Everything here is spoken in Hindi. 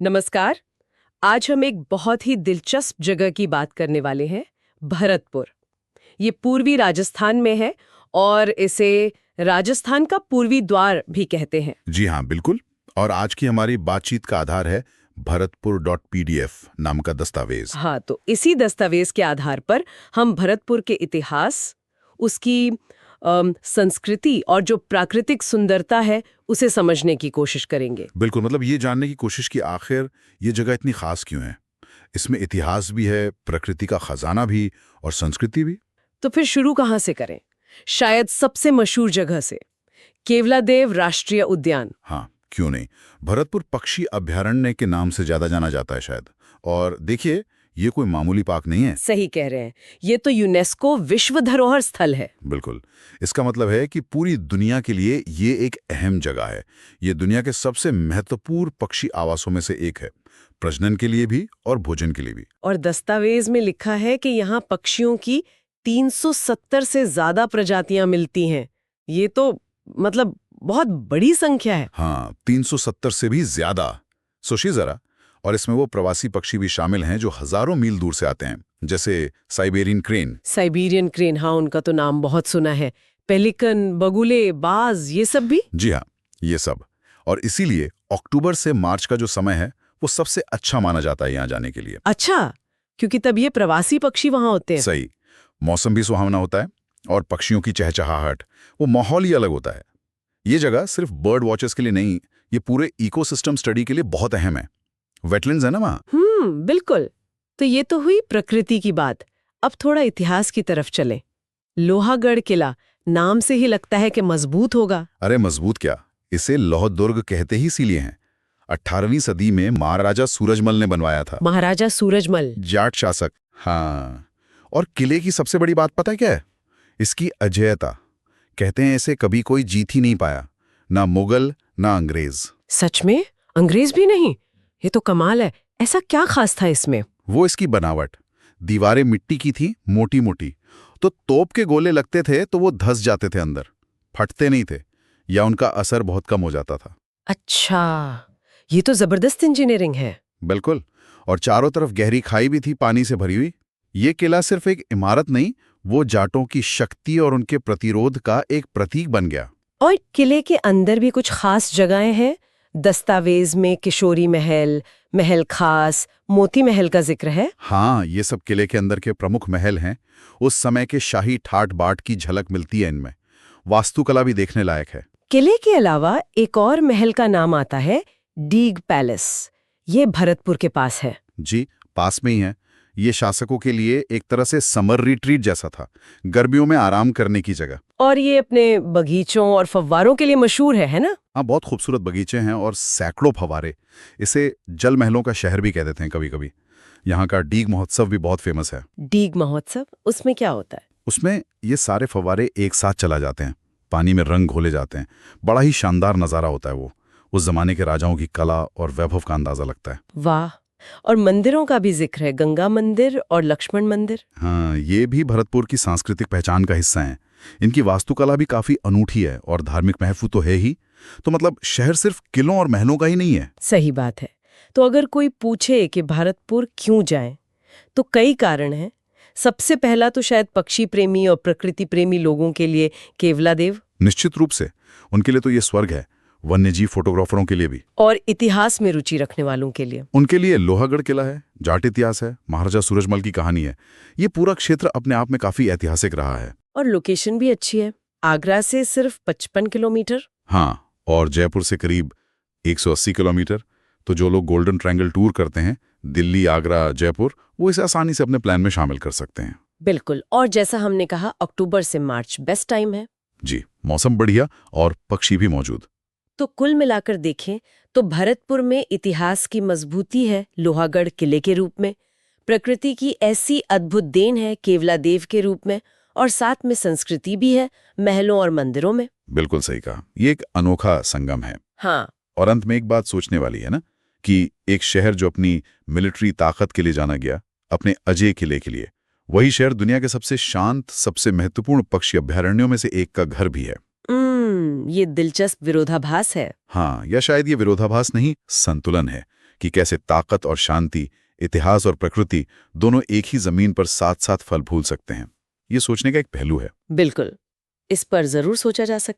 नमस्कार। आज हम एक बहुत ही दिलचस्प जगह की बात करने वाले हैं, भरतपुर। ये पूर्वी राजस्थान में है और इसे राजस्थान का पूर्वी द्वार भी कहते हैं। जी हाँ, बिल्कुल। और आज की हमारी बातचीत का आधार है भरतपुर.pdf नाम का दस्तावेज। हाँ, तो इसी दस्तावेज के आधार पर हम भरतपुर के इतिहास, उसकी संस्कृति और जो प्राकृतिक सुंदरता है उसे समझने की कोशिश करेंगे। बिल्कुल, मतलब ये जानने की कोशिश की आखिर ये जगह इतनी खास क्यों है। इसमें इतिहास भी है, प्रकृति का खजाना भी और संस्कृति भी। तो फिर शुरू कहाँ से करें? शायद सबसे मशहूर जगह से, केवलादेव राष्ट्रीय उद्यान। हाँ, क्यों नहीं। भरतपुर पक्षी अभयारण्य के नाम से ज्यादा जाना जाता है शायद। और देखिए, ये कोई मामूली पार्क नहीं है। सही कह रहे हैं, ये तो यूनेस्को विश्व धरोहर स्थल है। बिल्कुल। इसका मतलब है कि पूरी दुनिया के लिए ये एक अहम जगह है। ये दुनिया के सबसे महत्वपूर्ण पक्षी आवासों में से एक है, प्रजनन के लिए भी और भोजन के लिए भी। और दस्तावेज में लिखा है कि यहाँ पक्षियों की 370 से ज्यादा प्रजातियां मिलती हैं। ये तो मतलब बहुत बड़ी संख्या है। हाँ, 370 से भी ज्यादा। सोचिए जरा। और इसमें वो प्रवासी पक्षी भी शामिल हैं जो हजारों मील दूर से आते हैं, जैसे साइबेरियन क्रेन। साइबेरियन क्रेन, हाँ, उनका तो नाम बहुत सुना है। पेलिकन, बगुले, बाज, ये सब भी। जी हाँ, ये सब। और इसीलिए अक्टूबर से मार्च का जो समय है वो सबसे अच्छा माना जाता है यहाँ जाने के लिए। अच्छा, क्योंकि तब ये प्रवासी पक्षी वहां होते हैं। सही। मौसम भी सुहावना होता है और पक्षियों की चहचहाहट, वो माहौल ही अलग होता है। ये जगह सिर्फ बर्ड वॉचर्स के लिए नहीं, ये पूरे इकोसिस्टम स्टडी के लिए बहुत अहम है। वेटलैंड्स है ना वहाँ। बिल्कुल। तो ये तो हुई प्रकृति की बात। अब थोड़ा इतिहास की तरफ चलें। लोहागढ़ किला, नाम से ही लगता है कि मजबूत होगा। अरे मजबूत क्या, इसे लौह दुर्ग कहते ही इसीलिए हैं। 18वीं सदी में महाराजा सूरजमल ने बनवाया था। महाराजा सूरजमल, जाट शासक। हाँ। और किले की सबसे बड़ी बात पता है क्या है? इसकी अजेयता। कहते हैं इसे कभी कोई जीत ही नहीं पाया, ना मुगल ना अंग्रेज। सच में? अंग्रेज भी नहीं? ये तो कमाल है। ऐसा क्या खास था इसमें? वो इसकी बनावट। दीवारें मिट्टी की थी, मोटी मोटी, तो तोप के गोले लगते थे तो वो धंस जाते थे अंदर, फटते नहीं थे, या उनका असर बहुत कम हो जाता था। अच्छा, ये तो जबरदस्त इंजीनियरिंग है। बिल्कुल। और चारों तरफ गहरी खाई भी थी, पानी से भरी हुई। ये किला सिर्फ एक इमारत नहीं, वो जाटों की शक्ति और उनके प्रतिरोध का एक प्रतीक बन गया। और किले के अंदर भी कुछ खास जगहें हैं। दस्तावेज में किशोरी महल, महल खास, मोती महल का जिक्र है। हाँ, ये सब किले के अंदर के प्रमुख महल हैं। उस समय के शाही ठाट बाट की झलक मिलती है इनमें। वास्तुकला भी देखने लायक है। किले के अलावा एक और महल का नाम आता है, डीग पैलेस। ये भरतपुर के पास है। जी, पास में ही है। ये शासकों के लिए एक तरह से समर रिट्रीट जैसा था, गर्मियों में आराम करने की जगह। और ये अपने बगीचों और फव्वारों के लिए मशहूर है ना? हाँ, बहुत खूबसूरत बगीचे हैं और सैकड़ों फव्वारे। इसे जल महलों का शहर भी कह देते हैं कभी कभी। यहाँ का डीग महोत्सव भी बहुत फेमस है। डीग महोत्सव, उसमें क्या होता है? उसमें ये सारे फव्वारे एक साथ चला जाते हैं, पानी में रंग घोले जाते हैं। बड़ा ही शानदार नज़ारा होता है वो। उस जमाने के राजाओं की कला और वैभव का अंदाजा लगता है। वाह। और मंदिरों का भी जिक्र है, गंगा मंदिर और लक्ष्मण मंदिर। हाँ, ये भी भरतपुर की सांस्कृतिक पहचान का हिस्सा हैं। इनकी वास्तुकला भी काफी अनूठी है और धार्मिक महत्व तो है ही। तो मतलब शहर सिर्फ किलों और महलों का ही नहीं है। सही बात है। तो अगर कोई पूछे कि भरतपुर क्यों जाएं, तो कई कारण हैं। सबसे पहला तो शायद पक्षी प्रेमी और प्रकृति प्रेमी लोगों के लिए केवलादेव। निश्चित रूप से उनके लिए तो ये स्वर्ग है। वन्यजीव फोटोग्राफरों के लिए भी। और इतिहास में रुचि रखने वालों के लिए। उनके लिए लोहागढ़ किला है, जाट इतिहास है, महाराजा सूरजमल की कहानी है। ये पूरा क्षेत्र अपने आप में काफी ऐतिहासिक रहा है। और लोकेशन भी अच्छी है। आगरा से सिर्फ 55 किलोमीटर। हाँ, और जयपुर से करीब 180 किलोमीटर। तो जो लोग गोल्डन ट्रायंगल टूर करते हैं, दिल्ली, आगरा, जयपुर, वो इसे आसानी से अपने प्लान में शामिल कर सकते हैं। बिल्कुल। और जैसा हमने कहा, अक्टूबर से मार्च बेस्ट टाइम है। जी, मौसम बढ़िया और पक्षी भी मौजूद। तो कुल मिलाकर देखें तो भरतपुर में इतिहास की मजबूती है लोहागढ़ किले के रूप में, प्रकृति की ऐसी अद्भुत देन है केवलादेव के रूप में, और साथ में संस्कृति भी है महलों और मंदिरों में। बिल्कुल सही कहा। ये एक अनोखा संगम है। हाँ। और अंत में एक बात सोचने वाली है ना, कि एक शहर जो अपनी मिलिट्री ताकत के लिए जाना गया, अपने अजय किले के लिए, वही शहर दुनिया के सबसे शांत, सबसे महत्वपूर्ण पक्षी अभयारण्यों में से एक का घर भी है। ये दिलचस्प विरोधाभास है। हाँ, या शायद ये विरोधाभास नहीं, संतुलन है। कि कैसे ताकत और शांति, इतिहास और प्रकृति दोनों एक ही जमीन पर साथ साथ फल फूल सकते हैं। ये सोचने का एक पहलू है। बिल्कुल, इस पर जरूर सोचा जा सकता है।